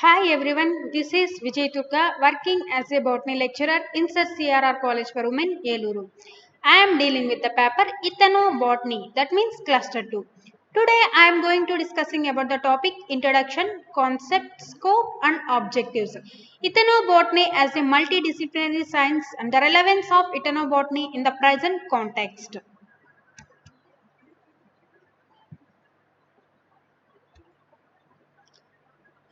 Hi everyone, this is Vijay Tukka working as a botany lecturer in Sir CRR College for Women, Yeluru. I am dealing with the paper Ethnobotany, that means cluster 2. Today I am going to discussing about the topic introduction, concept, scope and objectives. Ethnobotany as a multidisciplinary science and the relevance of ethnobotany in the present context.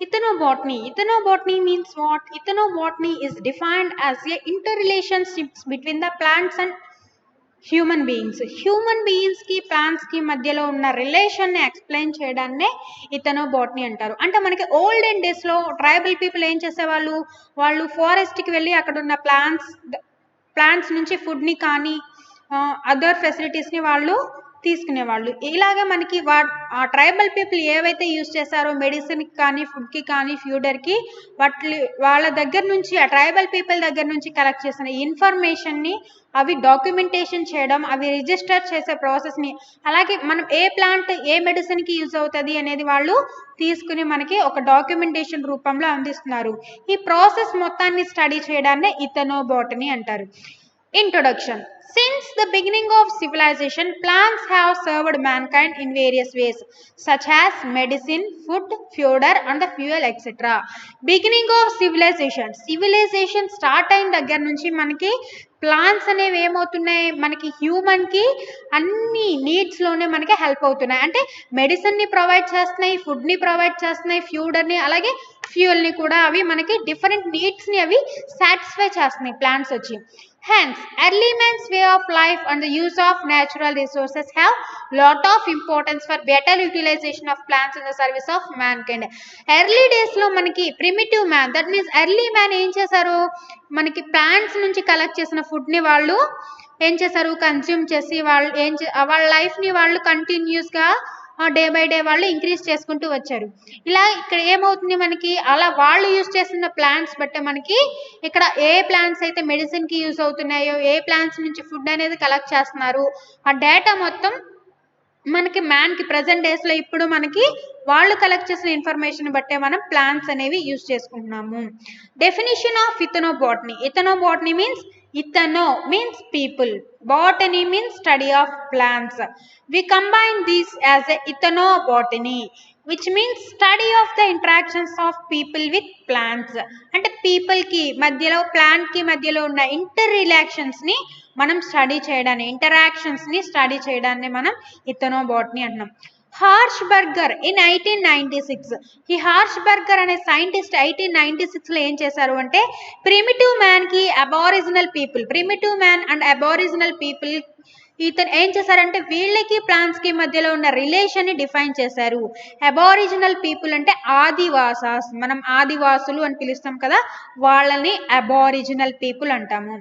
Ethnobotany means what? Ethnobotany is defined as a interrelationships between the plants and human బీయింగ్స్కి ప్లాంట్స్కి మధ్యలో ఉన్న రిలేషన్ని explain చేయడాన్నే ఇథనోబోటనీ అంటారు. అంటే మనకి olden డేస్లో tribal people ఏం చేసేవాళ్ళు, వాళ్ళు ఫారెస్ట్కి వెళ్ళి అక్కడ ఉన్న ప్లాంట్స్ నుంచి ఫుడ్ని కానీ అదర్ ఫెసిలిటీస్ని వాళ్ళు తీసుకునేవాళ్ళు. ఇలాగే మనకి ఆ ట్రైబల్ పీపుల్ ఏవైతే యూజ్ చేశారో మెడిసిన్కి కానీ ఫుడ్కి కానీ ఫ్యూడర్కి వాళ్ళ దగ్గర నుంచి ఆ ట్రైబల్ పీపుల్ దగ్గర నుంచి కలెక్ట్ చేసిన ఇన్ఫర్మేషన్ని అవి డాక్యుమెంటేషన్ చేయడం, అవి రిజిస్టర్ చేసే ప్రాసెస్ని, అలాగే మనం ఏ ప్లాంట్ ఏ మెడిసిన్కి యూజ్ అవుతుంది అనేది వాళ్ళు తీసుకుని మనకి ఒక డాక్యుమెంటేషన్ రూపంలో అందిస్తున్నారు. ఈ ప్రాసెస్ మొత్తాన్ని స్టడీ చేయడాన్నే ఇథనోబోటనీ అంటారు. Introduction. Since the beginning of civilization, plants have served mankind in various ways, such as medicine, food, fodder, and the fuel, etc. Beginning of civilization. Civilization start అయిన దగ్గర నుంచి మనకి ప్లాంట్స్ అనేవి ఏమవుతున్నాయి, మనకి హ్యూమన్కి అన్ని నీడ్స్లోనే మనకి హెల్ప్ అవుతున్నాయి. అంటే మెడిసిన్ని ప్రొవైడ్ చేస్తున్నాయి, ఫుడ్ని ప్రొవైడ్ చేస్తున్నాయి, ఫ్యూడర్ని అలాగే ఫ్యూయల్ని కూడా అవి మనకి డిఫరెంట్ నీడ్స్ని అవి సాటిస్ఫై చేస్తున్నాయి ప్లాంట్స్ వచ్చి. Hence, early man's way of life and the use of natural resources have lot of importance for better utilization of plants in the service of mankind. Early days లో మనకి primitive man, that means early man ఏం చేశారు, మనకి plants నుంచి collect చేసిన ఫుడ్ని వాళ్ళు ఏం చేశారు, కన్జ్యూమ్ చేసి వాళ్ళ లైఫ్ని వాళ్ళు కంటిన్యూస్గా డే బై డే వాళ్ళు ఇంక్రీజ్ చేసుకుంటూ వచ్చారు. ఇలా ఇక్కడ ఏమవుతుంది, మనకి అలా వాళ్ళు యూజ్ చేస్తున్న ప్లాంట్స్ బట్టే మనకి ఇక్కడ ఏ ప్లాంట్స్ అయితే మెడిసిన్కి యూజ్ అవుతున్నాయో, ఏ ప్లాంట్స్ నుంచి ఫుడ్ అనేది కలెక్ట్ చేస్తున్నారు, ఆ డేటా మొత్తం మనకి మ్యాన్కి ప్రజెంట్ డేస్లో ఇప్పుడు మనకి వాళ్ళు కలెక్ట్ చేసిన ఇన్ఫర్మేషన్ బట్టే మనం ప్లాంట్స్ అనేవి యూజ్ చేసుకుంటున్నాము. Definition of ethnobotany. Ethnobotany means Ethno means people, botany means study of plants. We combine these as a ethnobotany, which means study of the interactions of people with plants. అంటే పీపుల్కి మధ్యలో ప్లాంట్కి మధ్యలో ఉన్న inter రిలేషన్స్ని మనం study చేయడాన్ని, ఇంటరాక్షన్స్ని study చేయడాన్ని మనం ఇథనోబోటనీ అంటున్నాం. హార్ష్బర్గర్ ఇన్ 1896, ఈ హార్ష్బర్గర్ అనే సైంటిస్ట్ 1896లో ఏం చేశారు అంటే ప్రిమిటివ్ మ్యాన్కి aboriginal people, primitive man and aboriginal people ఇతను ఏం చేశారంటే వీళ్ళకి ప్లాంట్స్కి మధ్యలో ఉన్న రిలేషన్ని డిఫైన్ చేశారు. అబారిజినల్ పీపుల్ అంటే ఆదివాసాస్, మనం ఆదివాసులు అని పిలుస్తాం కదా, వాళ్ళని అబారిజినల్ పీపుల్ అంటాము.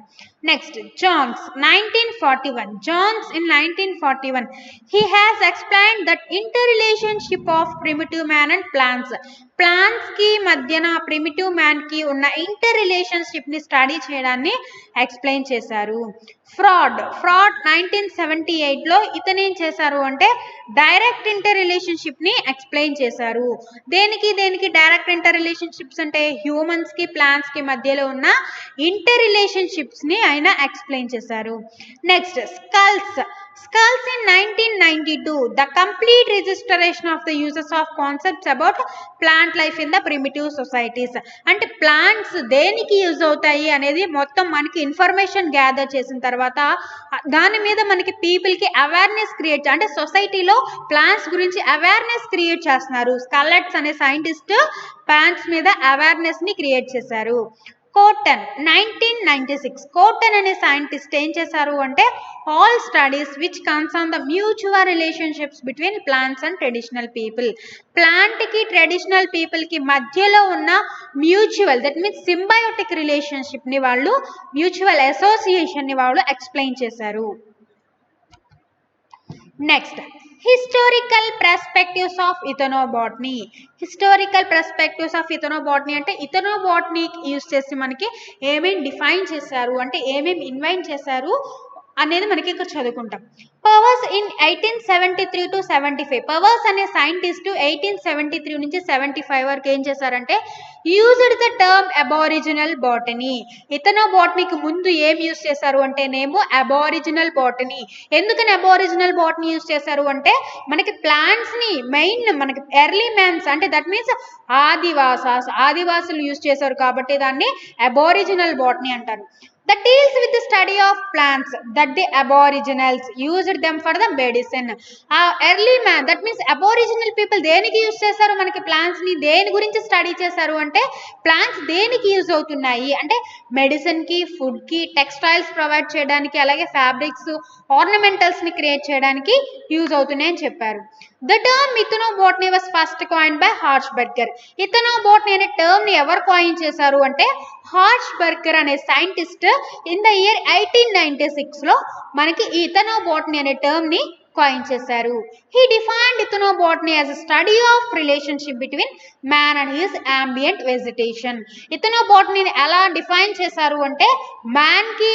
Next Johns 1941. Johns in 1941 he has explained that interrelationship of primitive man and plants. ప్లాంట్స్కి మధ్యన ప్రిమిటివ్ మ్యాన్కి ఉన్న ఇంటర్ రిలేషన్షిప్ని స్టడీ చేయడాన్ని ఎక్స్ప్లెయిన్ చేశారు. ఫ్రాడ్ 1978లో ఇతను ఏం చేశారు అంటే డైరెక్ట్ ఇంటర్ రిలేషన్షిప్ని ఎక్స్ప్లెయిన్ చేశారు. దేనికి డైరెక్ట్ ఇంటర్ రిలేషన్షిప్స్ అంటే హ్యూమన్స్కి ప్లాంట్స్కి మధ్యలో ఉన్న ఇంటర్ రిలేషన్షిప్స్ని ఆయన ఎక్స్ప్లెయిన్ చేశారు. Next Skulls in 1992, the complete registration of the uses of concepts about plant life in the primitive societies. అంటే ప్లాంట్స్ దేనికి యూజ్ అవుతాయి అనేది మొత్తం మనకి ఇన్ఫర్మేషన్ గ్యాదర్ చేసిన తర్వాత దాని మీద మనకి పీపుల్కి అవేర్నెస్ క్రియేట్, అంటే సొసైటీలో ప్లాంట్స్ గురించి అవేర్నెస్ క్రియేట్ చేస్తున్నారు. స్కల్లెట్స్ అనే సైంటిస్ట్ ప్లాంట్స్ మీద అవేర్నెస్ని క్రియేట్ చేశారు. కోటన్ 1996, కోటన్ అనే సైంటిస్ట్ ఏం చేశారు అంటే all studies which concern the mutual relationships between plants and traditional people. ప్లాంట్కి ట్రెడిషనల్ పీపుల్కి మధ్యలో ఉన్న మ్యూచువల్, దట్ మీన్స్ సింబయోటిక్ రిలేషన్షిప్ని వాళ్ళు, మ్యూచువల్ అసోసియేషన్ని వాళ్ళు ఎక్స్ప్లెయిన్ చేశారు. Next historical perspectives of ethnobotany. Historical perspectives of ethnobotany అంటే ఇథనోబోటనీ యూజ్ చేసి మనకి ఏమేమి డిఫైన్ చేశారు అంటే ఏమేమి ఇన్వైన్ చేశారు అనేది మనకి ఇక్కడ చదువుకుంటాం. Powers in 1873 to 75. పవర్స్ అనే సైంటిస్ట్ 1873 నుంచి 75 వరకు ఏం చేశారంటే used the term aboriginal botany. ఇతను బాటనీకి ముందు ఏం యూజ్ చేశారు అంటేనేమో అబారిజినల్ బాటనీ. ఎందుకని అబారిజినల్ బాటనీ యూజ్ చేశారు అంటే మనకి ప్లాంట్స్ ని మెయిన్ మనకి ఎర్లీ మ్యాన్స్ అంటే దట్ మీన్స్ ఆదివాసులు యూజ్ చేశారు కాబట్టి దాన్ని అబారిజినల్ బాటనీ అంటారు. That deals with the study of plants that the aboriginals used them for the medicine. Early man, that means aboriginal people దేనికి యూజ్ చేశారు మనకి ప్లాంట్స్ ని దేని గురించి స్టడీ చేశారు అంటే ప్లాంట్స్ దేనికి యూజ్ అవుతున్నాయి అంటే మెడిసిన్ కి, ఫుడ్ కి, టెక్స్టైల్స్ ప్రొవైడ్ చేయడానికి, అలాగే ఫ్యాబ్రిక్స్, ఆర్నమెంటల్స్ ని క్రియేట్ చేయడానికి యూజ్ అవుతున్నాయని చెప్పారు. The term ethnobotany was first coined by Harshberger. Ethnobotany అనే టర్మ్ ని ఎవరు కాయిన్ చేశారు అంటే హార్ష్బర్గర్ అనే సైంటిస్ట్ ఇన్ ద ఇయర్ 1896 లో మనకి ఈ ఇథనోబోటనీ అనే టర్మ్ ని కాయిన్ చేశారు. He defined ethnobotany as a study of relationship between man and his ambient vegetation. ఇథనోబోటనీని ఎలా డిఫైన్ చేశారు అంటే మ్యాన్ కి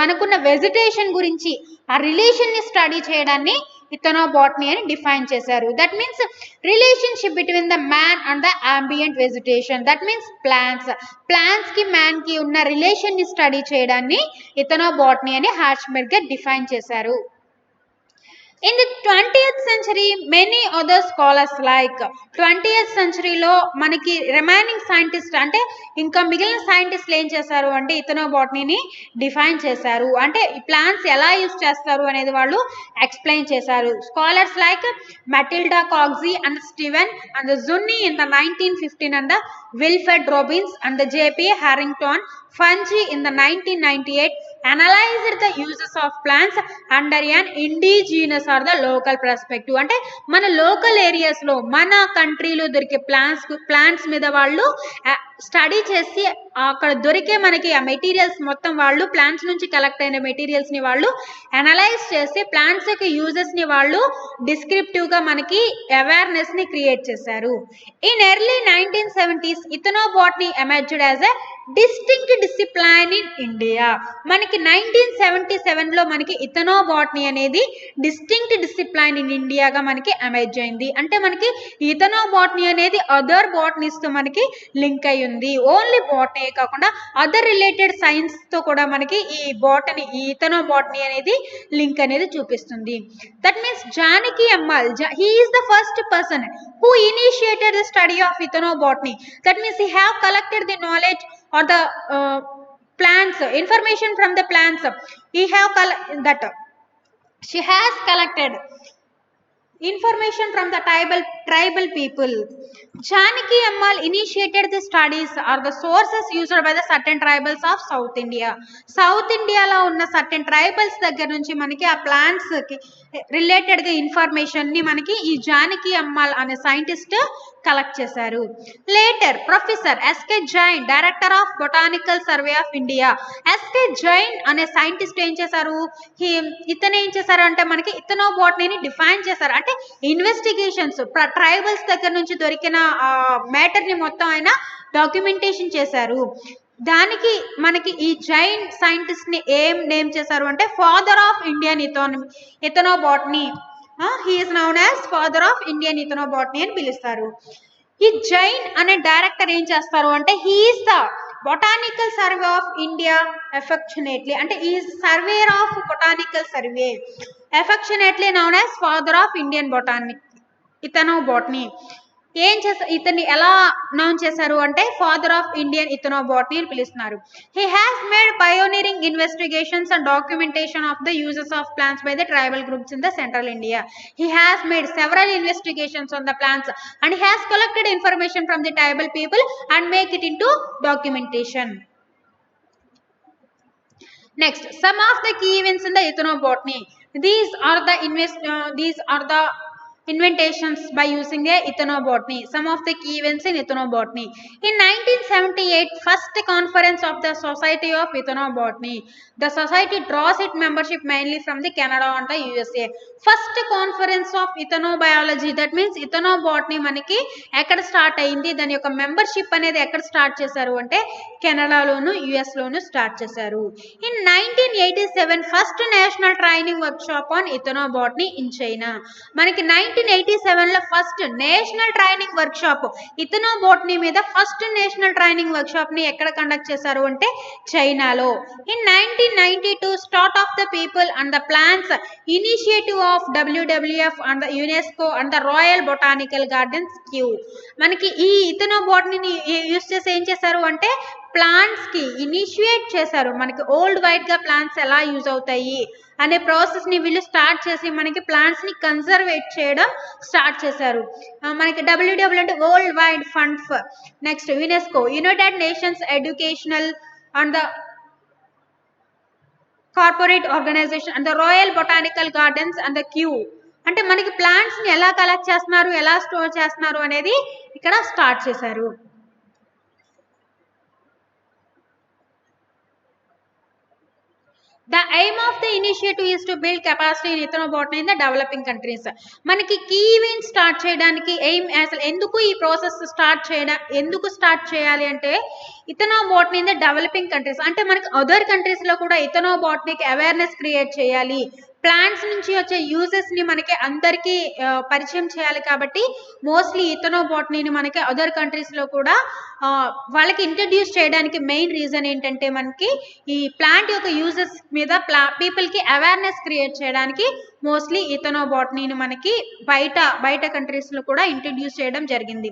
మనకున్న వెజిటేషన్ గురించి ఆ రిలేషన్ ని స్టడీ చేయడాన్ని ఇథనోబోటనీ అని డిఫైన్ చేశారు. That means relationship between the man and the ambient vegetation. That means plants కి మ్యాన్ కి ఉన్న రిలేషన్ ని స్టడీ చేయడాన్ని ఇథనోబోటనీ అని హార్ష్బర్గర్ డిఫైన్ చేశారు. In the 20th century, many other scholars like 20th century లో మనకి రిమైనింగ్ సైంటిస్ట్ అంటే ఇంకా మిగిలిన సైంటిస్టులు ఏం చేశారు అంటే ఇథనోబోటనీని డిఫైన్ చేశారు. అంటే ఈ ప్లాంట్స్ ఎలా యూజ్ చేస్తారు అనేది వాళ్ళు ఎక్స్ప్లెయిన్ చేశారు. Scholars like Matilda Coxe and Steven and Junnie in the 1915 and the Wilfred Robbins and the J.P. Harrington Fungi in the 1998 analyzed the uses of plants under an indigenous or the local perspective. అంటే మన local areas లో మన కంట్రీలో దొరికే plants మీద వాళ్ళు study చేసి అక్కడ దొరికే మనకి ఆ మెటీరియల్స్ మొత్తం వాళ్ళు ప్లాంట్స్ నుంచి కలెక్ట్ అయిన మెటీరియల్స్ ని వాళ్ళు అనలైజ్ చేసి ప్లాంట్స్ యొక్క యూజెస్ ని వాళ్ళు డిస్క్రిప్టివ్ గా మనకి అవేర్నెస్ ని క్రియేట్ చేశారు. In early 1970s ethnobotany emerged as a distinct discipline in India. మనకి 1977 లో మనకి ఇథనోబోటనీ అనేది డిస్టింక్ట్ డిసిప్లైన్ ఇన్ ఇండియాగా మనకి ఎమర్జ్ అయింది. అంటే మనకి ఇథనోబోటనీ అనేది అదర్ బాటనీస్ తో మనకి లింక్ అయి ఉంది. ఓన్లీ బాటనీ కాకుండా అదర్ రిలేటెడ్ సైన్స్ తో కూడా మనకి ఈ ఇథనోబోటనీ అనేది లింక్ అనేది చూపిస్తుంది. That means Janaki అమ్మాల్ he is the first person who initiated the study of ethnobotany. That means he have collected the knowledge or the plants, information from the plants. She has collected information from the tribal people. Janaki Ammal initiated the studies or the sources used by the certain tribals of South India. South India లో ఉన్న certain tribals దగ్గర నుంచి మనకి ఆ plants కి related గా information ని మనకి ఈ జానకి అమ్మాల్ అనే సైంటిస్ట్ కలెక్ట్ చేశారు. Later professor SK Jain director of botanical survey of India. SK Jain అనే సైంటిస్ట్ ఏం చేశారు ఇతను ఏం చేశారు అంటే మనకి ఇథనోబోటనీని డిఫైన్ చేశారు. అంటే ఇన్వెస్టిగేషన్స్ ట్రైబల్స్ దగ్గర నుంచి దొరికిన మ్యాటర్ ని మొత్తం ఆయన డాక్యుమెంటేషన్ చేశారు. దానికి మనకి ఈ జైన్ సైంటిస్ట్ ని ఏం నేమ్ చేశారు అంటే father of Indian ethnobotany. He is known as father of Indian ethnobotany అని పిలుస్తారు. ఈ జైన్ అనే డైరెక్టర్ ఏం చేస్తారు అంటే he is the botanical survey of India affectionately అంటే ఈ surveyor of botanical survey affectionately known as father of Indian ethnobotany. ఏం చేస్తారు ఇతన్ని ఎలా నౌన్ చేశారు అంటే ఫాదర్ ఆఫ్ ఇండియన్ ఇథనోబోటనీ అని పిలుస్తున్నారు. He has made pioneering investigations and documentation of the uses of plants by the tribal groups in the central India. He has made several investigations on the plants and he has collected information from the tribal people and make it into documentation. Next, some of the key events in the ethnobotany. These are the inventations by using a ethnobotany. Some of the key events in ethnobotany. In 1978, first conference of the Society of Ethnobotany. The society draws its membership mainly from the Canada and the USA. First conference of ethnobiology, that means ethnobotany మనకి ఎక్కడ start అయింది, దాని యొక్క membership అనేది ఎక్కడ start చేశారు అంటే కెనడాలోను యుఎస్ లోను స్టార్ట్ చేశారు. In 1987 first national training workshop on ethnobotany in China. మనకి 1987 లో first national training workshop ethnobotany మీద first national training workshop ని ఎక్కడ కండక్ట్ చేశారు అంటే చైనాలో. In 1992 start of the people and the plants initiative of WWF and the UNESCO and the royal botanical gardens Kew. మనకి ఈ ethnobotany use చేసి ఏం చేశారు అంటే ప్లాంట్స్ కి ఇనిషియేట్ చేశారు. మనకి ఓల్డ్ వైడ్ గా ప్లాంట్స్ ఎలా యూజ్ అవుతాయి అనే ప్రాసెస్ ని వీళ్ళు స్టార్ట్ చేసి మనకి ప్లాంట్స్ ని కన్జర్వేట్ చేయడం స్టార్ట్ చేశారు. మనకి WWF అంటే world wide fund for, next UNESCO united nations educational and the corporate organisation and the royal botanical gardens and the Kew. అంటే మనకి ప్లాంట్స్ ని ఎలా కలెక్ట్ చేస్తున్నారు, ఎలా స్టోర్ చేస్తున్నారు అనేది ఇక్కడ స్టార్ట్ చేశారు. The aim of the initiative is to build capacity in ethnobotany in the developing countries. మనకి కీ ఈవెంట్ స్టార్ట్ చేయడానికి ఎయిమ్ అసలు ఎందుకు ఈ ప్రాసెస్ స్టార్ట్ చేయాలి అంటే ethnobotany in the developing countries అంటే మనకి అదర్ కంట్రీస్ లో కూడా ethnobotanyకి అవేర్నెస్ క్రియేట్ చేయాలి, ప్లాంట్స్ నుంచి వచ్చే యూజెస్ ని మనకి అందరికీ పరిచయం చేయాలి. కాబట్టి మోస్ట్లీ ethnobotanyని మనకి అదర్ కంట్రీస్ లో కూడా వాళ్ళకి ఇంట్రడ్యూస్ చేయడానికి మెయిన్ రీజన్ ఏంటంటే మనకి ఈ ప్లాంట్ యొక్క యూజెస్ మీద పీపుల్ కి అవేర్నెస్ క్రియేట్ చేయడానికి మోస్ట్లీ ethnobotanyని మనకి బయట కంట్రీస్ లో కూడా ఇంట్రడ్యూస్ చేయడం జరిగింది.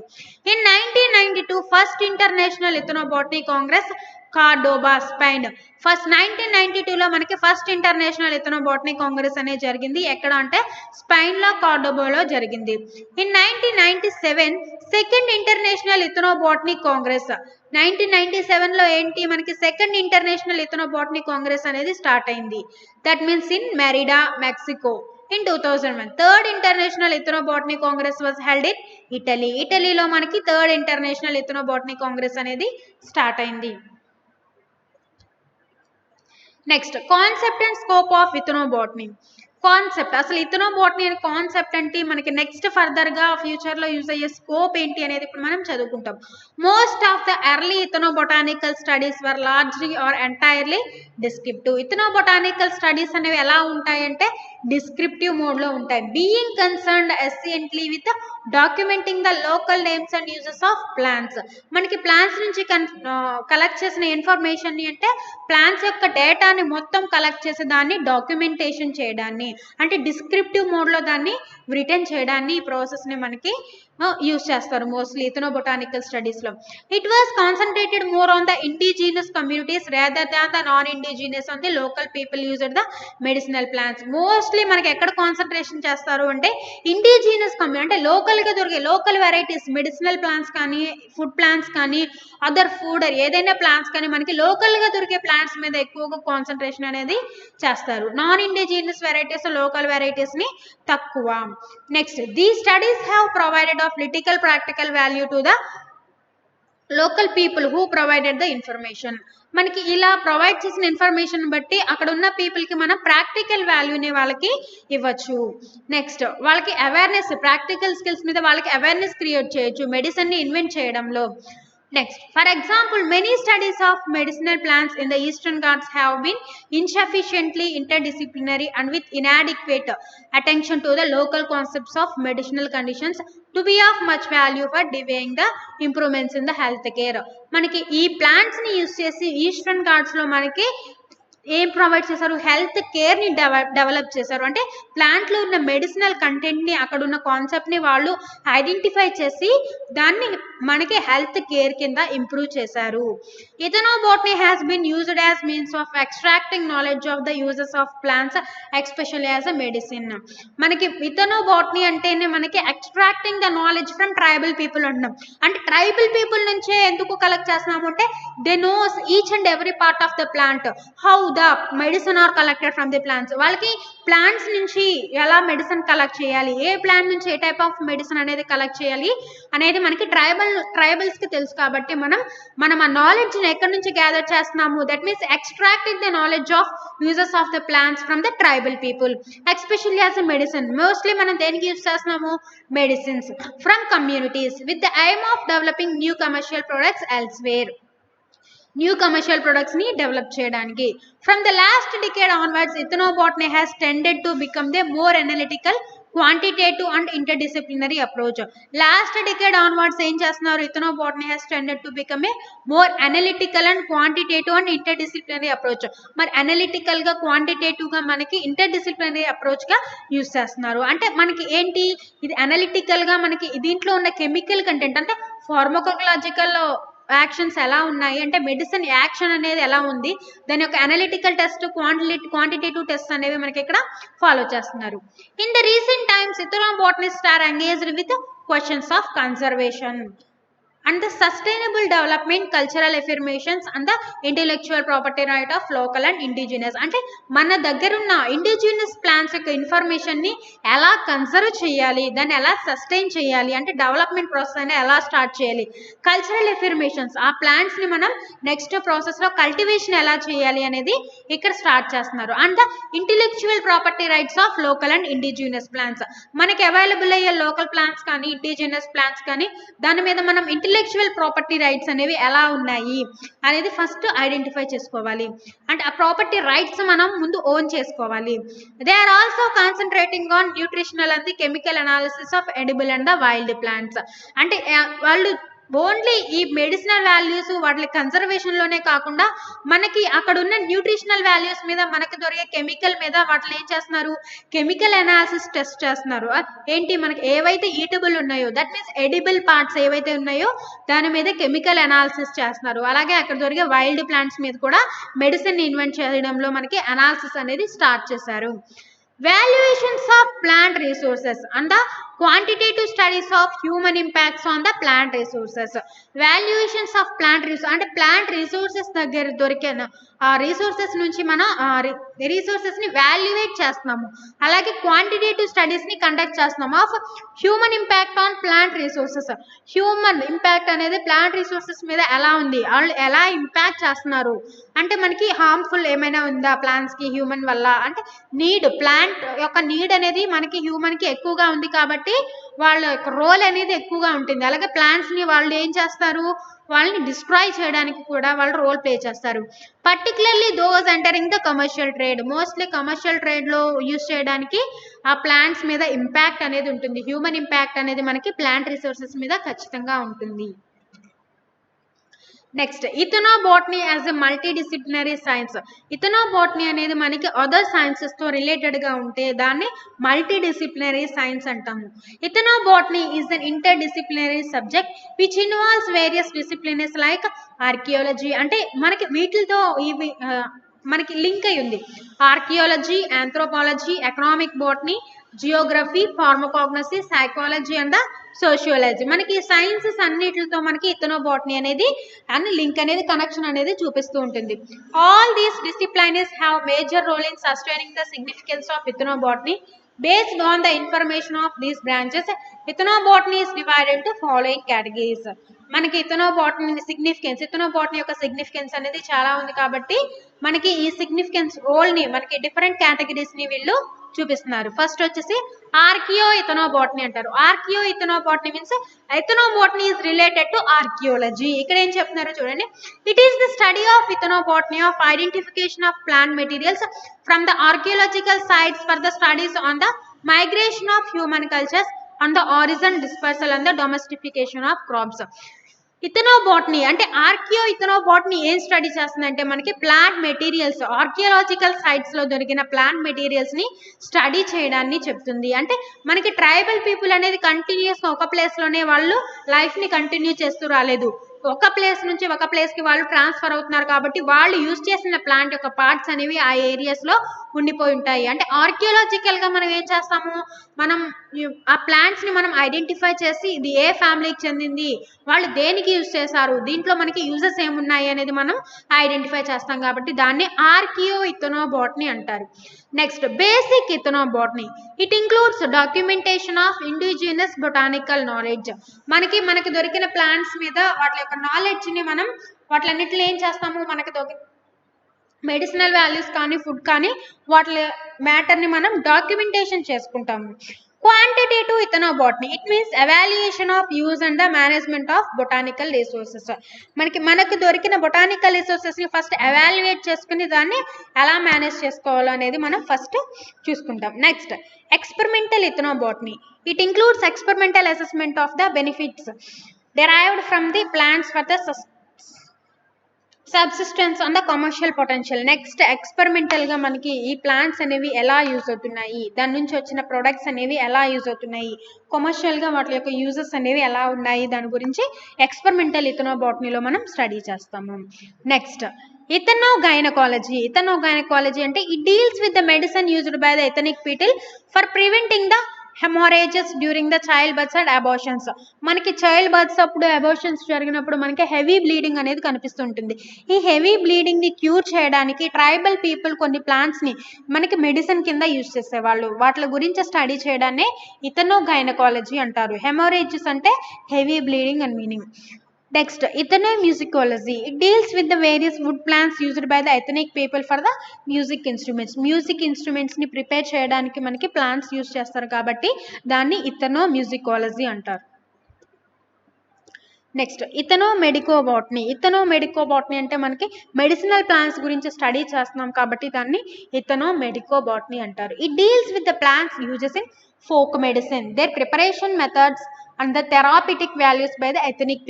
In 1992 first international ethnobotany Congress Cordoba Spain. First 1992 లో మనకి ఫస్ట్ ఇంటర్నేషనల్ ethnobotany కాంగ్రెస్ అనేది జరిగింది. ఎక్కడ అంటే స్పెయిన్ లో కార్డోబాలో జరిగింది. In 1997 second international ethnobotany Congress. 1997 లో ఏంటి మనకి సెకండ్ ఇంటర్నేషనల్ ethnobotany కాంగ్రెస్ అనేది స్టార్ట్ అయింది. That means in Merida Mexico. In 2001 third international ethnobotany congress was held in Italy. ఇటలీలో మనకి థర్డ్ ఇంటర్నేషనల్ ethnobotany కాంగ్రెస్ అనేది స్టార్ట్ అయింది. Next concept and scope of ethnobotany. Concept, అసలు ethnobotany అనే concept అంటే మనకి నెక్స్ట్ ఫర్దర్ గా ఫ్యూచర్ లో యూజ్ అయ్యే స్కోప్ ఏంటి అనేది ఇప్పుడు మనం చదువుకుంటాం. Most of the early ethnobotanical studies were largely or entirely descriptive. ethnobotanical studies అనేవి ఎలా ఉంటాయంటే డిస్క్రిప్టివ్ మోడ్ లో ఉంటాయి. Being concerned essentially with documenting the local names and uses of plants. మనకి ప్లాంట్స్ నుంచి కలెక్ట్ చేసిన ఇన్ఫర్మేషన్ ని అంటే ప్లాంట్స్ యొక్క డేటాని మొత్తం కలెక్ట్ చేసి దాన్ని డాక్యుమెంటేషన్ చేయడాన్ని అంటే డిస్క్రిప్టివ్ మోడ్ లో దాన్ని రిటర్న్ చేయడాన్ని ఈ ప్రాసెస్ ని మనకి యూజ్ చేస్తారు మోస్ట్లీ ethnobotanical స్టడీస్ లో. It was concentrated more on the indigenous communities rather than the non indigenous on the local people used the medicinal plants. Mostly మనకి ఎక్కడ కాన్సన్ట్రేషన్ చేస్తారు అంటే ఇండిజినస్ కమ్యూనిటీ అంటే లోకల్ గా దొరికే లోకల్ వెరైటీస్ మెడిసినల్ ప్లాంట్స్ కానీ food plants కానీ other food ఏదైనా ప్లాంట్స్ కానీ మనకి లోకల్ గా దొరికే ప్లాంట్స్ మీద ఎక్కువగా కాన్సన్ట్రేషన్ అనేది చేస్తారు. Non indigenous varieties local varieties ని తక్కువ. Next these studies have provided of political practical value to the local people who provided the information. మనకి ఇలా ప్రొవైడ్ చేసిన ఇన్ఫర్మేషన్ బట్టి అక్కడ ఉన్న పీపుల్ కి మనం ప్రాక్టికల్ వాల్యూని వాళ్ళకి ఇవ్వచ్చు. నెక్స్ట్ వాళ్ళకి అవేర్నెస్ ప్రాక్టికల్ స్కిల్స్ మీద వాళ్ళకి అవేర్నెస్ క్రియేట్ చేయొచ్చు మెడిసిన్ ని ఇన్వెంట్ చేయడంలో. Next, for example, many studies of medicinal plants in the Eastern Ghats have been insufficiently interdisciplinary and with inadequate attention to the local concepts of medicinal conditions to be of much value for delaying the improvements in the health care. మనకి ఈ plants ని use చేసి eastern Ghats లో మనకి ఏం provide చేశారు, health care ని develop చేశారు. అంటే ప్లాంట్ లో ఉన్న మెడిసినల్ కంటెంట్ ని అక్కడ ఉన్న కాన్సెప్ట్ ని వాళ్ళు ఐడెంటిఫై చేసి దాన్ని మనకి హెల్త్ కేర్ కింద ఇంప్రూవ్ చేశారు. Ethnobotany has been used as means of extracting knowledge of the uses of plants especially as a medicine. మనకి ఇథనోబోటనీ అంటేనే మనకి extracting the knowledge from tribal people అంటున్నాం. అంటే ట్రైబల్ పీపుల్ నుంచే ఎందుకు కలెక్ట్ చేస్తున్నాము అంటే they knows each and every part of the plant, how the medicine are collected from the plants. వాళ్ళకి ప్లాంట్స్ నుంచి ఎలా మెడిసిన్ కలెక్ట్ చేయాలి, ఏ ప్లాంట్ నుంచి ఏ టైప్ ఆఫ్ మెడిసిన్ అనేది కలెక్ట్ చేయాలి అనేది మనకి ట్రైబల్స్ కి తెలుసు. కాబట్టి మనం ఆ నాలెడ్జ్ ని ఎక్కడి నుంచి గ్యాదర్ చేస్తున్నాము, that means extracting the knowledge of uses of the plants from the tribal people especially as a medicine. Mostly మనం దేనికి యూజ్ చేస్తున్నాము, medicines from communities with the aim of developing new commercial products elsewhere. New commercial products ని develop చేయడానికి. From the last decade onwards ethnobotany has tended to become the more analytical, quantitative and interdisciplinary approach. Last decade onwards ఏం చేస్తున్నారు, ethnobotany has tended to become a more analytical and quantitative and interdisciplinary approach. మరి analytical గా, quantitative గా, మనకి interdisciplinary approach గా use చేస్తున్నారు. అంటే మనకి ఏంటి, ఇది అనలిటికల్ గా మనకి దీంట్లో ఉన్న కెమికల్ కంటెంట్ అంటే ఫార్మకోలాజికల్ యాక్షన్స్ ఎలా ఉన్నాయి అంటే మెడిసిన్ యాక్షన్ అనేది ఎలా ఉంది, దాని యొక్క అనలిటికల్ టెస్ట్, క్వాంటిటేటివ్ టెస్ట్ అనేవి మనకి ఇక్కడ ఫాలో చేస్తున్నారు. In the recent times ethnobotanists are engaged with questions of conservation and the sustainable development, cultural affirmations and the intellectual property right of local and indigenous. అంటే మన దగ్గర ఉన్న indigenous plants యొక్క information ని ఎలా కన్సర్వ్ చేయాలి, దాన్ని ఎలా సస్టైన్ చేయాలి, అంటే డెవలప్మెంట్ ప్రాసెస్ అనేది ఎలా స్టార్ట్ చేయాలి, కల్చరల్ ఎఫర్మేషన్స్ ఆ ప్లాంట్స్ ని మనం నెక్స్ట్ ప్రాసెస్ లో కల్టివేషన్ ఎలా చేయాలి అనేది ఇక్కడ స్టార్ట్ చేస్తున్నారు. And the intellectual property rights of local and indigenous plants, మనకి అవైలబుల్ అయ్యే లోకల్ ప్లాంట్స్ కానీ ఇండిజినియస్ ప్లాంట్స్ కానీ దాని మీద మనం ఇంటెలెక్చువల్ ప్రాపర్టీ రైట్స్ అనేవి ఎలా ఉన్నాయి అనేది ఫస్ట్ ఐడెంటిఫై చేసుకోవాలి. అంటే ఆ ప్రాపర్టీ రైట్స్ మనం ముందు ఓన్ చేసుకోవాలి. They are also concentrating on nutritional and the chemical analysis of edible and the wild plants. అంటే వాళ్ళు ఓన్లీ ఈ మెడిసినల్ వాల్యూస్ వాటి కన్జర్వేషన్ లోనే కాకుండా మనకి అక్కడ ఉన్న న్యూట్రిషనల్ వాల్యూస్ మీద, మనకి దొరికే కెమికల్ మీద వాటిని ఏం చేస్తున్నారు, కెమికల్ అనాలిసిస్ టెస్ట్ చేస్తున్నారు. ఏంటి, మనకి ఏవైతే ఈటబుల్ ఉన్నాయో, దట్ మీన్స్ ఎడిబుల్ పార్ట్స్ ఏవైతే ఉన్నాయో దాని మీద కెమికల్ అనాలిసిస్ చేస్తున్నారు. అలాగే అక్కడ దొరికే వైల్డ్ ప్లాంట్స్ మీద కూడా మెడిసిన్ ఇన్వెంట్ చేయడంలో మనకి అనాలిసిస్ అనేది స్టార్ట్ చేశారు. Valuations of plant resources and the quantitative studies of human impacts on the plant resources. Valuations of plant resources అంటే ప్లాంట్ రిసోర్సెస్ దగ్గర దొరికిన ఆ రిసోర్సెస్ నుంచి మనం రిసోర్సెస్ ని వాల్యుయేట్ చేస్తున్నాము. అలాగే క్వాంటిటేటివ్ స్టడీస్ ని కండక్ట్ చేస్తున్నాము of human impact on plant resources. Human impact అనేది ప్లాంట్ రిసోర్సెస్ మీద ఎలా ఉంది, వాళ్ళు ఎలా ఇంపాక్ట్ చేస్తున్నారు, అంటే మనకి హార్మ్ఫుల్ ఏమైనా ఉందా ప్లాంట్స్ కి హ్యూమన్ వల్ల, అంటే నీడ్, ప్లాంట్ యొక్క నీడ్ అనేది మనకి హ్యూమన్ కి ఎక్కువగా ఉంది కాబట్టి వాళ్ళ యొక్క రోల్ అనేది ఎక్కువగా ఉంటుంది. అలాగే ప్లాంట్స్ ని వాళ్ళు ఏం చేస్తారు, వాళ్ళని డిస్ట్రాయ్ చేయడానికి కూడా వాళ్ళు రోల్ ప్లే చేస్తారు. Particularly those entering the commercial trade, mostly commercial trade లో యూజ్ చేయడానికి ఆ ప్లాంట్స్ మీద ఇంపాక్ట్ అనేది ఉంటుంది. హ్యూమన్ ఇంపాక్ట్ అనేది మనకి ప్లాంట్ రిసోర్సెస్ మీద ఖచ్చితంగా ఉంటుంది. Next, ethnobotany as a multidisciplinary science. Ethnobotany అనేది మనకి అదర్ సైన్సెస్ తో రిలేటెడ్ గా ఉంటే దాన్ని మల్టీడిసిప్లినరీ సైన్స్ అంటాము. Ethnobotany is an interdisciplinary subject which involves various disciplines like archaeology, అంటే మనకి వీటితో ఇవి మనకి లింక్ అయి ఉంది. Archaeology, anthropology, economic botany, geography, pharmacognosy, psychology and sociology. మనకి ఈ సైన్సెస్ అన్నిటితో మనకి ఇథనోబోటనీ అనేది అండ్ లింక్ అనేది, కనెక్షన్ అనేది చూపిస్తూ ఉంటుంది. All these disciplines have major role in sustaining the significance of ethnobotany. Based on the information of these branches, ethnobotany is divided into following categories. మనకి ఇథనోబోటనీ సిగ్నిఫికెన్స్, ఇథనోబోటనీ యొక్క సిగ్నిఫికెన్స్ అనేది చాలా ఉంది కాబట్టి మనకి ఈ సిగ్నిఫికెన్స్ రోల్ ని మనకి డిఫరెంట్ కేటగిరీస్ ని వీళ్ళు చూపిస్తున్నారు. ఫస్ట్ వచ్చేసి ఆర్కియో ఇథనోబోటనీ అంటారు. Archaeo ethnobotany means ethnobotany is related to archaeology. ఇక్కడ ఏం చెప్తున్నారో చూడండి. It is the study of ethnobotany of identification of plant materials from the archaeological sites for the studies on the migration of human cultures, on the origin, dispersal and the domestication of crops. Ethnobotany అంటే archaeo ఇథనోబాటనీ ఏం study చేస్తుందంటే మనకి plant materials, archaeological sites లో దొరికిన plant materials ని study చేయడాన్ని చెప్తుంది. అంటే మనకి ట్రైబల్ పీపుల్ అనేది కంటిన్యూస్ గా ఒక ప్లేస్ లోనే వాళ్ళు లైఫ్ ని కంటిన్యూ చేస్తూ రాలేదు. ఒక ప్లేస్ నుంచి ఒక ప్లేస్ కి వాళ్ళు ట్రాన్స్ఫర్ అవుతున్నారు కాబట్టి వాళ్ళు యూజ్ చేసిన ప్లాంట్ యొక్క పార్ట్స్ అనేవి ఆ ఏరియాస్ లో ఉండిపోయి ఉంటాయి. అంటే ఆర్కియాలజికల్ గా మనం ఏం చేస్తాము, మనం ఆ ప్లాంట్స్ ని మనం ఐడెంటిఫై చేసి ఇది ఏ ఫ్యామిలీకి చెందింది, వాళ్ళు దేనికి యూజ్ చేశారు, దీంట్లో మనకి యూజెస్ ఏమున్నాయి అనేది మనం ఐడెంటిఫై చేస్తాం కాబట్టి దాన్ని ఆర్కియో ఇథనోబాటనీ అంటారు. Next basic ethnobotany, it includes documentation of indigenous botanical knowledge. మనకి దొరికిన ప్లాంట్స్ మీద వాటి యొక్క నాలెడ్జ్ ని మనం వాటిలన్నిటిని ఏం చేస్తాము, మనకి మెడిసినల్ వాల్యూస్ కానీ ఫుడ్ కానీ వాటి మ్యాటర్ ని మనం డాక్యుమెంటేషన్ చేసుకుంటాము. Quantitative ethnobotany, it means evaluation of use and the management of botanical resources. మనకి దొరికిన బొటానికల్ రిసోర్సెస్ ని ఫస్ట్ ఎవాల్యుయేట్ చేసుకుని దాన్ని ఎలా మేనేజ్ చేసుకోవాలో అనేది మనం ఫస్ట్ చూసుకుంటాం. Next experimental ethnobotany, it includes experimental assessment of the benefits derived from the plants for the subsistence on the commercial potential. Next experimental గా మనకి ఈ ప్లాంట్స్ అనేవి ఎలా యూజ్ అవుతున్నాయి, దాని నుంచి వచ్చిన ప్రొడక్ట్స్ అనేవి ఎలా యూజ్ అవుతున్నాయి, కమర్షియల్ గా వాటి యొక్క యూజెస్ అనేవి ఎలా ఉన్నాయి, దాని గురించి ఎక్స్పెరిమెంటల్ ఇథనోబాటనీలో మనం స్టడీ చేస్తాము. నెక్స్ట్ ఇథనోగైనకాలజీ అంటే it deals with the medicine used by the ethnic people for preventing the haemorrhages during the child births and abortions. మనకి చైల్డ్ బర్త్స్ అప్పుడు అబార్షన్స్ జరిగినప్పుడు మనకి హెవీ బ్లీడింగ్ అనేది కనిపిస్తుంటుంది. ఈ హెవీ బ్లీడింగ్ ని క్యూర్ చేయడానికి ట్రైబల్ పీపుల్ కొన్ని ప్లాంట్స్ ని మనకి మెడిసిన్ కింద యూజ్ చేసేవాళ్ళు. వాటి గురించి స్టడీ చేయడాన్ని ఇథనోగైనకాలజీ అంటారు. హెమోరేజెస్ అంటే హెవీ బ్లీడింగ్ అని meaning. Next ethnomusicology, it deals with the various wood plants used by the ethnic people for the music instruments ని ప్రిపేర్ చేయడానికి మనకి ప్లాంట్స్ యూజ్ చేస్తారు కాబట్టి దాన్ని ఇథనోమ్యూజికాలజీ అంటారు. నెక్స్ట్ ఇథనోమెడికోబాటనీ అంటే మనకి మెడిసినల్ ప్లాంట్స్ గురించి స్టడీ చేస్తున్నాం కాబట్టి దాన్ని ఇథనోమెడికోబాటనీ అంటారు. It deals with the plants uses in folk medicine, their preparation methods and the therapeutic values by the ethnic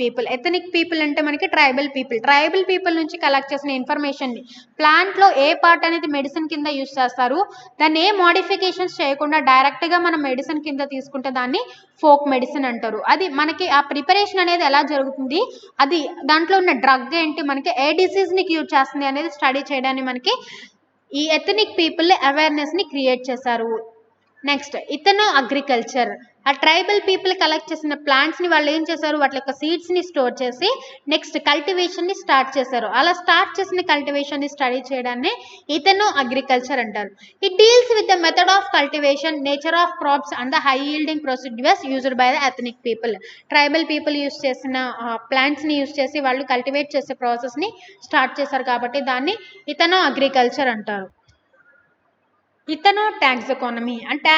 people అంటే మనకి ట్రైబల్ పీపుల్ నుంచి కలెక్ట్ చేసిన ఇన్ఫర్మేషన్ ని ప్లాంట్ లో ఏ పార్ట్ అనేది మెడిసిన్ కింద యూజ్ చేస్తారు, దాన్ని ఏ మోడిఫికేషన్స్ చేయకుండా డైరెక్ట్ గా మనం మెడిసిన్ కింద తీసుకుంటే దాన్ని ఫోక్ మెడిసిన్ అంటారు. అది మనకి ఆ ప్రిపరేషన్ అనేది ఎలా జరుగుతుంది, అది దాంట్లో ఉన్న డ్రగ్ ఏంటి, మనకి ఏ డిసీజ్ ని క్యూర్ చేస్తుంది అనేది స్టడీ చేయడానికి మనకి ఈ ఎథనిక్ పీపుల్ అవేర్నెస్ ని క్రియేట్ చేశారు. నెక్స్ట్ ఇథనో అగ్రికల్చర్, ఆ ట్రైబల్ పీపుల్ కలెక్ట్ చేసిన ప్లాంట్స్ ని వాళ్ళు ఏం చేశారు, వాటి యొక్క సీడ్స్ ని స్టోర్ చేసి నెక్స్ట్ కల్టివేషన్ ని స్టార్ట్ చేశారు. అలా స్టార్ట్ చేసిన కల్టివేషన్ ని స్టడీ చేయడాన్ని ఇథనో అగ్రికల్చర్ అంటారు. It deals with the method of cultivation, nature of crops and the high yielding procedures used by the ethnic people. Tribal people use చేసిన plants ని use చేసి వాళ్ళు కల్టివేట్ చేసే process ని start చేశారు కాబట్టి దాన్ని ఇథనో అగ్రికల్చర్ అంటారు. ఇథనో టాక్సానమీ అంటే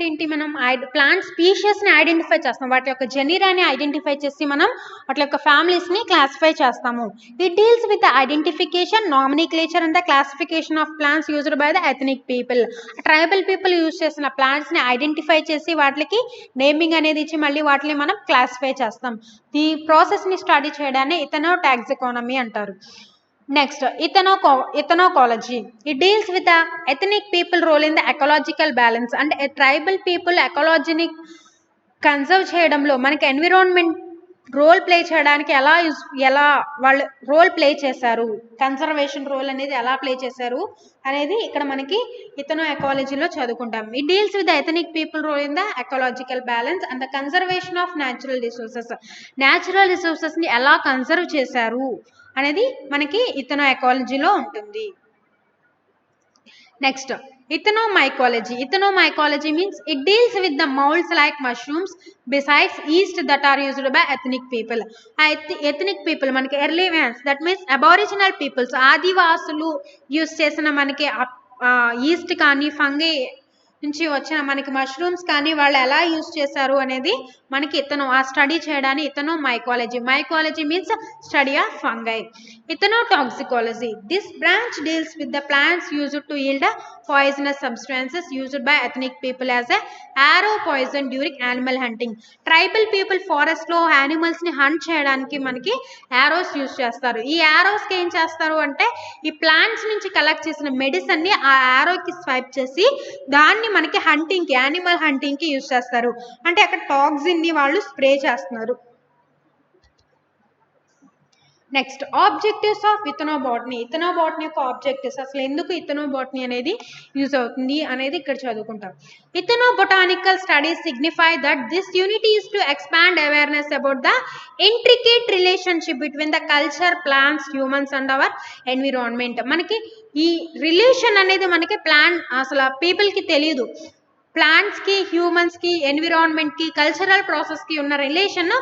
ఏంటి, మనం ప్లాంట్ స్పీషియస్ ని ఐడెంటిఫై చేస్తాం, వాటి యొక్క జెనీరాని ఐడెంటిఫై చేసి మనం వాటి యొక్క ఫ్యామిలీస్ ని క్లాసిఫై చేస్తాము. It deals with identification, nomenclature and the classification of plants used by the ethnic people. Tribal people use చేసిన ప్లాంట్స్ ని ఐడెంటిఫై చేసి వాటికి నేమింగ్ అనేది ఇచ్చి మళ్ళీ వాటిని మనం క్లాసిఫై చేస్తాం. ఈ ప్రాసెస్ ని స్టడీ చేయడాన్ని ఇథనో టాక్సానమీ అంటారు. Next ethnoecology, it deals with the ethnic people role in the ecological balance. అంటే ట్రైబల్ పీపుల్ ఎకాలజీని కన్జర్వ్ చేయడంలో మనకి ఎన్విరాన్మెంట్ రోల్ ప్లే చేయడానికి ఎలా వాళ్ళు రోల్ ప్లే చేశారు, కన్జర్వేషన్ రోల్ అనేది ఎలా ప్లే చేశారు అనేది ఇక్కడ మనకి ఇథనో ఎకాలజీలో చదువుకుంటాం. It deals with the ethnic people role in the ecological balance and the conservation of natural resources ని ఎలా కన్జర్వ్ చేశారు అనేది మనకి ఇథనో ఎకాలజీలో ఉంటుంది. Next ethnomycology means it deals with the moulds like mushrooms besides yeast that are used by ethnic people. Ethnic people మనకి early mans, that means aboriginal peoples, ఆదివాసులు use చేసిన మనకి ఈస్ట్ కానీ ఫంగీ నుంచి వచ్చిన మనకి మష్రూమ్స్ కానీ వాళ్ళు ఎలా యూస్ చేశారు అనేది మనకి ఇతను ఆ స్టడీ చేయడానికి ethno mycology means study of fungi. Ethno toxicology. This branch deals with the plants used to yield poisonous substances used by ethnic people as a arrow poison during animal hunting. Tribal people forest లో animals ని hunt చేయడానికి మనకి arrows use చేస్తారు. ఈ arrows కి ఏం చేస్తారు అంటే ఈ ప్లాంట్స్ నుంచి కలెక్ట్ చేసిన మెడిసిన్ ని ఆ యారోకి స్వైప్ చేసి దాన్ని మనకి హంటింగ్ కి యానిమల్ హంటింగ్ కి యూజ్ చేస్తారు. అంటే అక్కడ టాక్సిన్ ని వాళ్ళు స్ప్రే చేస్తున్నారు. Next objectives of ethnobotany. Ethnobotany యొక్క ఆబ్జెక్టివ్స్, అసలు ఎందుకు ఇథనోబాటనీ అనేది యూజ్ అవుతుంది అనేది ఇక్కడ చదువుకుంటాం. Ethnobotanical studies signify that this unit is to expand awareness about the intricate relationship between the culture, plants, humans and our environment. మనకి ఈ రిలేషన్ అనేది మనకి అసలు పీపుల్కి తెలియదు. ప్లాంట్స్కి, హ్యూమన్స్కి, ఎన్విరాన్మెంట్కి, కల్చరల్ ప్రాసెస్కి ఉన్న రిలేషన్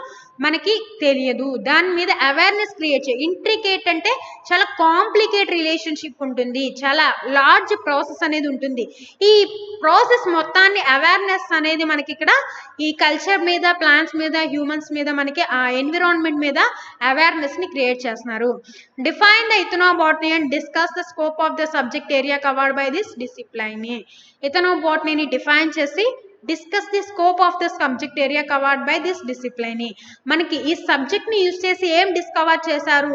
మనకి తెలియదు. దాని మీద అవేర్నెస్ క్రియేట్ చేయాలి. ఇంట్రికేట్ అంటే చాలా కాంప్లికేట్ రిలేషన్షిప్ ఉంటుంది, చాలా లార్జ్ ప్రాసెస్ అనేది ఉంటుంది. ఈ ప్రాసెస్ మొత్తాన్ని అవేర్నెస్ అనేది మనకి ఇక్కడ ఈ కల్చర్ మీద, ప్లాంట్స్ మీద, హ్యూమన్స్ మీద, మనకి ఆ ఎన్విరాన్మెంట్ మీద అవేర్నెస్ని క్రియేట్ చేస్తున్నారు. Define the ethnobotany and discuss the scope of the subject area covered by this discipline. ఇథనోబాటనీని డిఫైన్ చేసి discuss the scope of the subject area covered by this discipline. మనకి ఈ సబ్జెక్ట్ని యూజ్ చేసి ఏం డిస్కవర్ చేశారు,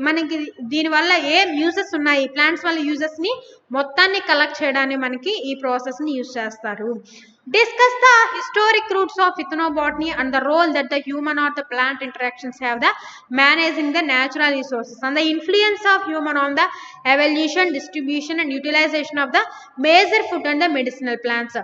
మనకి దీనివల్ల ఏం యూజెస్ ఉన్నాయి, ప్లాంట్స్ వల్ల యూజెస్ని మొత్తాన్ని కలెక్ట్ చేయడానికి మనకి ఈ ప్రాసెస్ని యూజ్ చేస్తారు. Discuss the historic roots of ethnobotany and the role that the human or the plant interactions have the managing the natural resources and the influence of human on the evolution, distribution and utilization of the major food and the medicinal plants.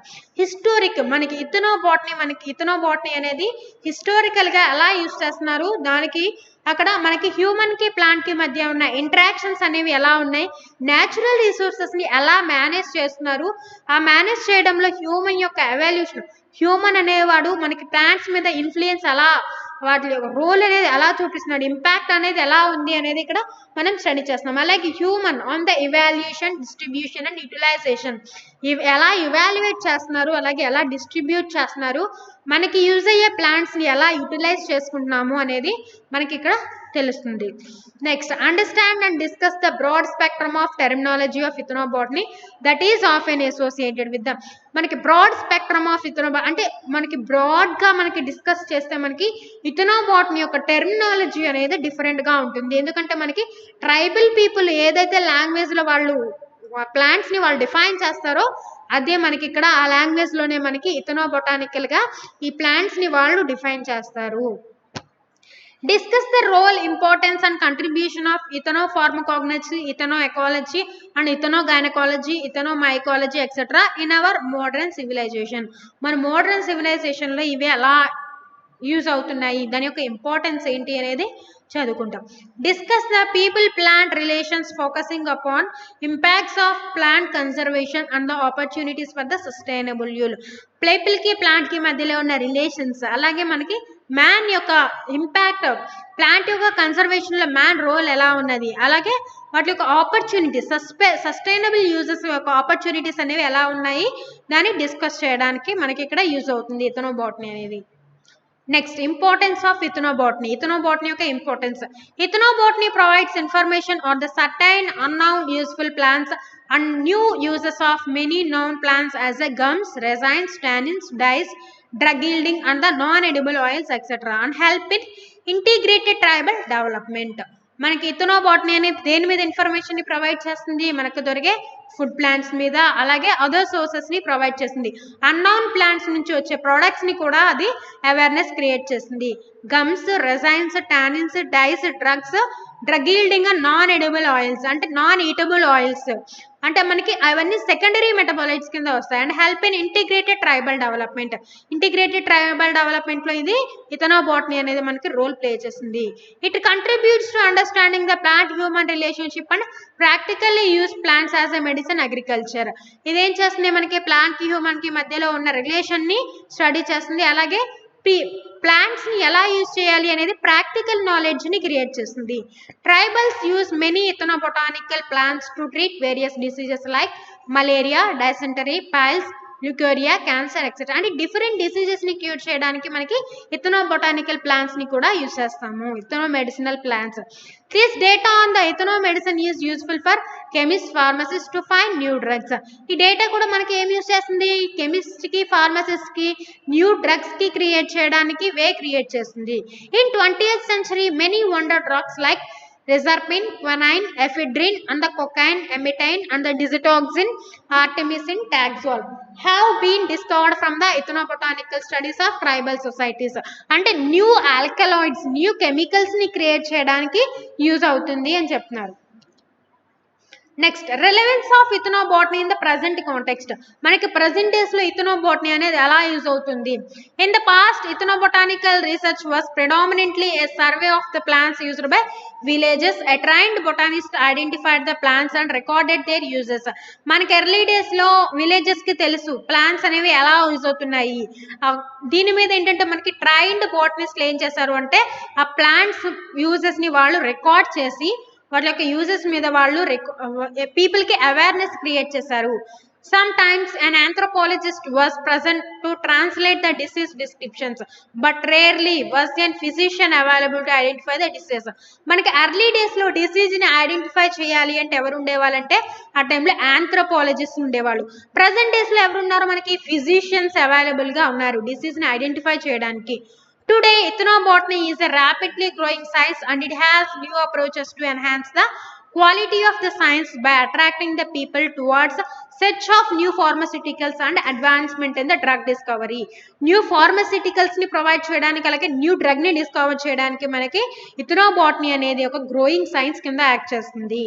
Historic మనకి ఇథనోబాటనీ అనేది historical గా ఎలా use చేస్తున్నారు, దానికి అక్కడ మనకి human కి, plant కి మధ్య ఉన్న ఇంటరాక్షన్స్ అనేవి ఎలా ఉన్నాయి, న్యాచురల్ రిసోర్సెస్ ని ఎలా మేనేజ్ చేస్తున్నారు, ఆ మేనేజ్ చేయడంలో హ్యూమన్ యొక్క ఎవల్యూషన్, హ్యూమన్ అనేవాడు మనకి ప్లాంట్స్ మీద ఇన్ఫ్లుయెన్స్ ఎలా, వాటి యొక్క రోల్ అనేది ఎలా చూపిస్తున్నాడు, ఇంపాక్ట్ అనేది ఎలా ఉంది అనేది ఇక్కడ మనం స్టడీ చేస్తున్నాం. అలాగే human on the evaluation, distribution and utilisation, ఎలా ఇవాల్యుయేట్ చేస్తున్నారు, అలాగే ఎలా డిస్ట్రిబ్యూట్ చేస్తున్నారు, మనకి యూజ్ అయ్యే ప్లాంట్స్ని ఎలా యూటిలైజ్ చేసుకుంటున్నాము అనేది మనకి ఇక్కడ తెలుస్తుంది. Next understand and discuss the broad spectrum of terminology of ethnobotany that is often associated with the. మనకి బ్రాడ్ స్పెక్ట్రమ్ ఆఫ్ ఇథనోబాటనీ అంటే మనకి బ్రాడ్గా మనకి డిస్కస్ చేస్తే మనకి ఇథనోబాటనీ యొక్క టెర్మినాలజీ అనేది డిఫరెంట్గా ఉంటుంది. ఎందుకంటే మనకి ట్రైబల్ పీపుల్ ఏదైతే లాంగ్వేజ్లో వాళ్ళు ప్లాంట్స్ని వాళ్ళు డిఫైన్ చేస్తారో అదే మనకి ఇక్కడ ఆ లాంగ్వేజ్లోనే మనకి ఇథనోబొటానికల్గా ఈ ప్లాంట్స్ని వాళ్ళు డిఫైన్ చేస్తారు. Discuss the role, importance and contribution of ethnopharmacology, ethnoecology and ethnogynecology, ethnomycology etc. in our modern civilization. మన మోడర్న్ సివిలైజేషన్లో ఇవి ఎలా యూజ్ అవుతున్నాయి, దాని యొక్క ఇంపార్టెన్స్ ఏంటి అనేది చదువుకుంటాం. Discuss the people plant relations focusing upon impacts of plant conservation and the opportunities for the sustainable you'll. పీపుల్కి, ప్లాంట్కి మధ్యలో ఉన్న రిలేషన్స్, అలాగే మనకి మ్యాన్ యొక్క ఇంపాక్ట్, ప్లాంట్ యొక్క కన్జర్వేషన్లో మ్యాన్ రోల్ ఎలా ఉన్నది, అలాగే వాటి యొక్క ఆపర్చునిటీస్, సస్టైనబుల్ యూజెస్ యొక్క ఆపర్చునిటీస్ అనేవి ఎలా ఉన్నాయి, దాన్ని డిస్కస్ చేయడానికి మనకి ఇక్కడ యూజ్ అవుతుంది ఇథనోబాటనీ అనేది. Next importance of ethnobotany. Ethnobotany యొక్క importance. Ethnobotany provides information on the certain unknown useful plants and new uses of many known plants as a gums, resins, tannins, dyes, drug yielding and the non-edible oils etc. and help in integrated tribal development. మనకి ఇథనోబాటనీ అనేది దేని మీద information ని provide చేస్తుంది, మనకు దొరికే food plants మీద, అలాగే అదర్ సోర్సెస్ ని ప్రొవైడ్ చేస్తుంది. అన్నౌన్ ప్లాంట్స్ నుంచి వచ్చే ప్రొడక్ట్స్ ని కూడా అది అవేర్నెస్ క్రియేట్ చేస్తుంది. Gums, resins, tannins, dyes, drug yielding and non edible oils అంటే నాన్ ఈటబుల్ ఆయిల్స్ అంటే మనకి అవన్నీ సెకండరీ మెటబాలైట్స్ కింద వస్తాయి. And help in integrated tribal development. Integrated tribal డెవలప్మెంట్లో ఇది ఇథనోబాటనీ అనేది మనకి రోల్ ప్లే చేస్తుంది. It contributes to understanding the plant human relationship and practically use plants as a medicine agriculture. ఇదేం చేస్తుంది, మనకి ప్లాంట్కి హ్యూమన్కి మధ్యలో ఉన్న రిలేషన్ని స్టడీ చేస్తుంది, అలాగే ప్లాంట్స్ ని ఎలా యూజ్ చేయాలి అనేది ప్రాక్టికల్ నాలెడ్జ్ ని క్రియేట్ చేస్తుంది. Tribals use many ethnobotanical plants to treat various diseases like malaria, dysentery, piles, leucorrhoea, cancer etcetera. అంటే డిఫరెంట్ డిసీజెస్ ని క్యూర్ చేయడానికి మనకి ఇథనోబొటానికల్ ప్లాంట్స్ ని కూడా యూజ్ చేస్తాము, ethno medicinal plants. This data on the ethno medicine is useful for chemist, pharmacist to find new drugs. ఈ data కూడా మనకి ఏం యూజ్ చేస్తుంది, కెమిస్ట్ కి, ఫార్మసిస్ట్ కి న్యూ డ్రగ్స్ కి క్రియేట్ చేయడానికి వే క్రియేట్ చేస్తుంది. In 20th century many wonder drugs like Reserpine, quinine, ephedrine, and the cocaine, emetine, and the digoxin, artemisinin, taxol have been discovered from the ethnobotanical studies of tribal societies. అంటే new alkaloids, new chemicals ని create చేయడానికి use అవుతుంది అని చెప్తున్నారు. Next, relevance of ethnobotany in the present context. మనకి present days లో ethnobotany అనేది ఎలా యూజ్ అవుతుంది? In the past ethnobotanical research was predominantly a survey of the plants used by villages. A trained botanist identified the plants and recorded their uses. మనకి early days లో villages కి తెలుసు plants అనేవి ఎలా use అవుతున్నాయి. దీని మీద ఏంటంటే మనకి ట్రైన్డ్ బొటానిస్ట్లు ఏం చేశారు అంటే ఆ ప్లాంట్స్ యూజెస్ ని వాళ్ళు రికార్డ్ చేసి వాటి యొక్క యూజెస్ మీద వాళ్ళు పీపుల్ కి అవేర్నెస్ క్రియేట్ చేశారు. Sometimes an anthropologist was present to translate the disease descriptions, but rarely was a physician available to identify the disease. మనకి ఎర్లీ డేస్ లో డిసీజ్ ని ఐడెంటిఫై చేయాలి అంటే ఎవరు ఉండేవాళ్ళంటే ఆ టైంలో ఆంథ్రోపాలజిస్ట్ ఉండేవాళ్ళు. ప్రజెంట్ డేస్ లో ఎవరు ఉన్నారు, మనకి ఫిజిషియన్స్ అవైలబుల్ గా ఉన్నారు డిసీజ్ ని ఐడెంటిఫై చేయడానికి. Today, ethnobotany is a rapidly growing science and it has new approaches to enhance the quality of the science by attracting the people towards search of new pharmaceuticals and advancement in the drug discovery. New pharmaceuticals ni provide చేయడానికి అలాగే new drug ని discover చేయడానికి మనకి ఇథనోబొటనీ అనేది ఒక growing science కింద act చేస్తుంది.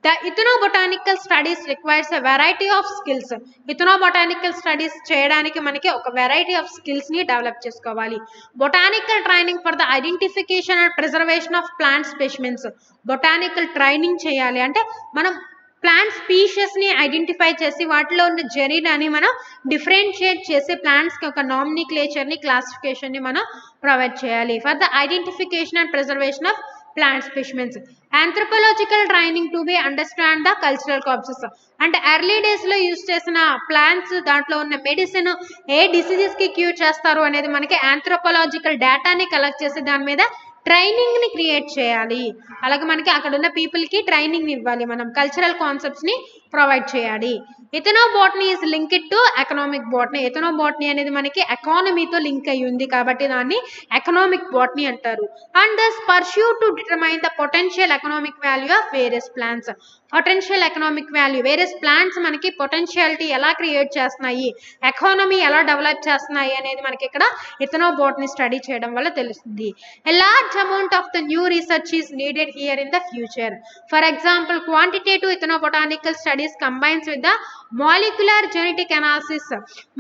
The ethnobotanical studies requires a variety of skills. Ethnobotanical studies చేయడానికి మనకి ఒక వెరైటీ ఆఫ్ స్కిల్స్ ని డెవలప్ చేసుకోవాలి. Botanical training for the identification and preservation of plant specimens. Botanical training చేయాలి అంటే మనం ప్లాంట్ స్పీషియస్ ని ఐడెంటిఫై చేసి వాటిలో ఉన్న జెరీనాని మనం డిఫరెన్షియేట్ చేసి ప్లాంట్స్ కి ఒక నామినిక్లేచర్ ని, క్లాసిఫికేషన్ ని మనం ప్రొవైడ్ చేయాలి. For the identification and preservation of plant specimens. Anthropological training to be understand the cultural concepts. అంటే ఎర్లీ డేస్ లో యూజ్ చేసిన ప్లాంట్స్, దాంట్లో ఉన్న మెడిసిన్ ఏ డిసీజెస్ కి క్యూర్ చేస్తారు అనేది మనకి ఆంథ్రోపాలజికల్ డేటాని కలెక్ట్ చేసి దాని మీద ట్రైనింగ్ ని క్రియేట్ చేయాలి. అలాగే మనకి అక్కడ ఉన్న పీపుల్ కి ట్రైనింగ్ ఇవ్వాలి, మనం కల్చరల్ కాన్సెప్ట్స్ ని ప్రొవైడ్ చేయాలి. Ethnobotany is linked to economic botany. Ethnobotany అనేది మనకి ఎకానమీతో లింక్ అయి ఉంది కాబట్టి దాన్ని ఎకనామిక్ బొటనీ అంటారు. And thus pursue to determine the potential economic value of various plants. Potential economic value, various plants మనకి పొటెన్షియాలిటీ ఎలా క్రియేట్ చేస్తున్నాయి, ఎకానమీ ఎలా డెవలప్ చేస్తున్నాయి అనేది మనకి ఇక్కడ ఇథనోబొటనీ స్టడీ చేయడం వల్ల తెలుస్తుంది. A large amount of the new research is needed here in the future. For example, quantitative ethnobotanical studies combines with the molecular genetic analysis.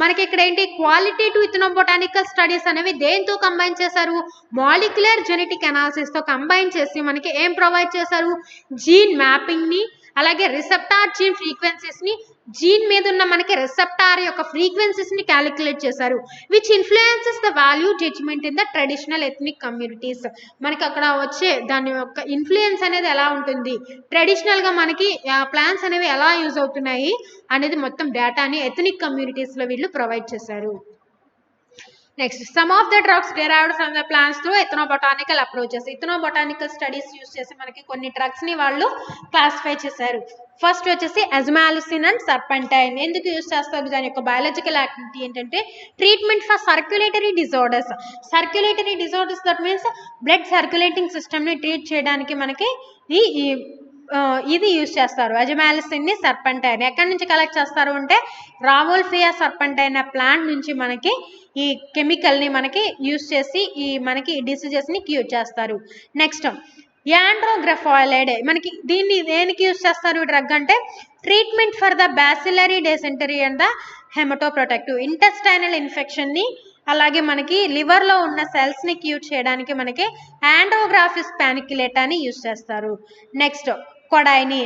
మనకి ఇక్కడ ఏంటి, క్వాలిటేటివ్ ఇథనోబొటానికల్ స్టడీస్ అనేవి దేంతో కంబైన్ చేశారు, మాలిక్యులర్ జెనెటిక్ అనాలిసిస్ తో కంబైన్ చేసి మనకి ఏం ప్రొవైడ్ చేశారు, జీన్ మ్యాపింగ్ ని, అలాగే రిసెప్టార్ జీన్ ఫ్రీక్వెన్సీస్ ని, జీన్ మీద ఉన్న మనకి రిసెప్టార్ యొక్క ఫ్రీక్వెన్సీస్ ని క్యాలిక్యులేట్ చేశారు. Which influences the value judgement in the traditional ethnic communities. మనకి అక్కడ వచ్చే దాని యొక్క ఇన్ఫ్లుయెన్స్ అనేది ఎలా ఉంటుంది, ట్రెడిషనల్ గా మనకి ప్లాన్స్ అనేవి ఎలా యూజ్ అవుతున్నాయి అనేది మొత్తం డేటాని ఎథ్నిక్ కమ్యూనిటీస్ లో వీళ్ళు ప్రొవైడ్ చేశారు. Next, some of the drugs derived from the plants through ethnobotanical approaches. Ethnobotanical studies use చేసి మనకి కొన్ని డ్రగ్స్ ని వాళ్ళు క్లాసిఫై చేశారు. ఫస్ట్ వచ్చేసి అజ్మాలిసిన్ అండ్ సర్పెంటైన్. ఎందుకు యూజ్ చేస్తారు, దాని యొక్క బయాలజికల్ యాక్టివిటీ ఏంటంటే treatment for circulatory disorders. Circulatory disorders that means blood circulating system ని ట్రీట్ చేయడానికి మనకి ఇది యూజ్ చేస్తారు, అజమాలిసిన్ ని, సర్పెంటైన్. ఎక్కడి నుంచి కలెక్ట్ చేస్తారు అంటే రావోల్ఫియా సర్పెంటైన్ ప్లాంట్ నుంచి మనకి ఈ కెమికల్ ని మనకి యూజ్ చేసి ఈ మనకి డిసీజెస్ ని క్యూర్ చేస్తారు. Next, andrographolide. మనకి దీన్ని దేనికి యూజ్ చేస్తారు డ్రగ్ అంటే treatment for the bacillary dysentery and the haematoprotective. Intestinal infection ని అలాగే మనకి లివర్ లో ఉన్న సెల్స్ ని క్యూర్ చేయడానికి మనకి యాండ్రోగ్రాఫిస్ పానిక్యులేటాని యూజ్ చేస్తారు. నెక్స్ట్, కొడైని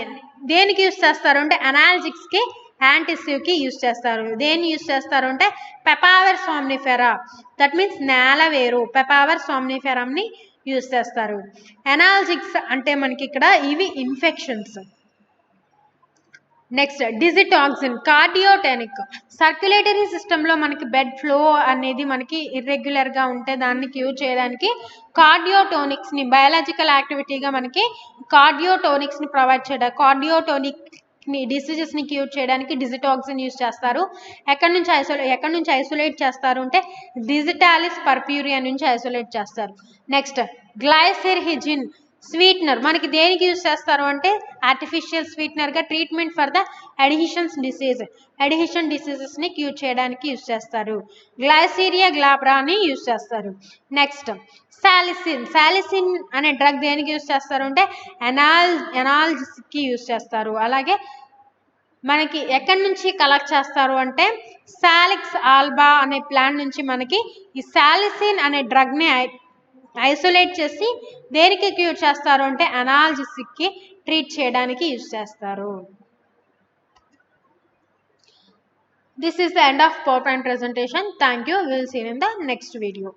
దేనికి యూజ్ చేస్తారు అంటే అనాల్జిక్స్ కి యాంటిసివ్కి యూస్ చేస్తారు. దేన్ని యూస్ చేస్తారు అంటే పెపావర్ సామ్నిఫెరా, దట్ మీన్స్ నేలవేరు, పెపావర్ సామ్నిఫెరాని యూస్ చేస్తారు. ఎనాల్జిక్స్ అంటే మనకి ఇక్కడ ఇవి ఇన్ఫెక్షన్స్. నెక్స్ట్ డిజిటాక్సిన్, కార్డియోటెనిక్, సర్క్యులేటరీ సిస్టంలో మనకి బ్లడ్ ఫ్లో అనేది మనకి ఇర్రెగ్యులర్గా ఉంటే దాన్ని క్యూర్ చేయడానికి కార్డియోటోనిక్స్ని, బయాలజికల్ యాక్టివిటీగా మనకి కార్డియోటోనిక్స్ని ప్రొవైడ్ చేయడం, కార్డియోటోనిక్ని డిసీజెస్ని క్యూర్ చేయడానికి డిజిటాక్సిన్ యూస్ చేస్తారు. ఎక్కడి నుంచి ఐసోలేట్ చేస్తారు అంటే డిజిటాలిస్ పర్ప్యూరియా నుంచి ఐసోలేట్ చేస్తారు. నెక్స్ట్ గ్లైసెర్హిజిన్ స్వీట్నర్, మనకి దేనికి యూస్ చేస్తారు అంటే ఆర్టిఫిషియల్ స్వీట్నర్గా ట్రీట్మెంట్ ఫర్ ద అడిషన్ డిసీజెస్ని క్యూర్ చేయడానికి యూస్ చేస్తారు. గ్లైసీరియా గ్లాబ్రాని యూస్ చేస్తారు. నెక్స్ట్ సాలిసిన్ అనే డ్రగ్ దేనికి యూస్ చేస్తారు అంటే ఎనాల్జిస్కి యూస్ చేస్తారు. అలాగే మనకి ఎక్కడి నుంచి కలెక్ట్ చేస్తారు అంటే సాలిక్స్ ఆల్బా అనే ప్లాంట్ నుంచి మనకి ఈ సాలిసిన్ అనే డ్రగ్ని ఐసోలేట్ చేసి దేనికి క్యూర్ చేస్తారు అంటే అనాల్జిసిక్కి ట్రీట్ చేయడానికి యూజ్ చేస్తారు. This is the end of PowerPoint presentation. Thank you. We will see you in the next video.